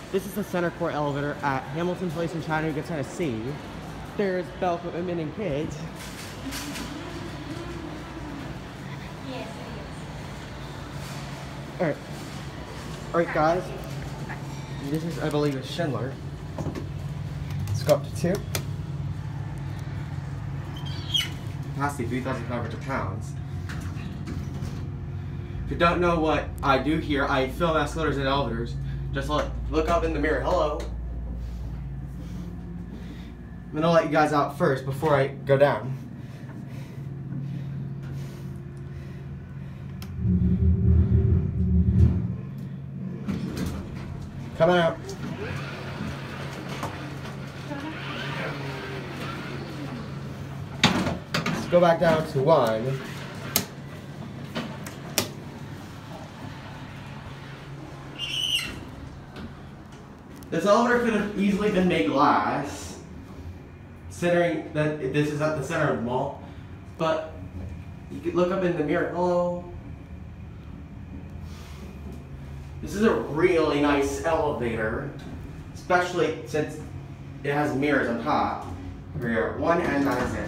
This is the center court elevator at Hamilton Place in Chattanooga, Tennessee. There's Belco Women and Kids. Yes, it Alright. Alright guys. This is, I believe, a Schindler. Let's go up to 2. Capacity 3,500 pounds. If you don't know what I do here, I film escalators and elevators. Just look up in the mirror. Hello. I'm gonna let you guys out first before I go down. Come out. Let's go back down to 1. This elevator could have easily been made glass, considering that this is at the center of the mall, but you could look up in the mirror. Hello. This is a really nice elevator, especially since it has mirrors on top. Here, 1 and that is it.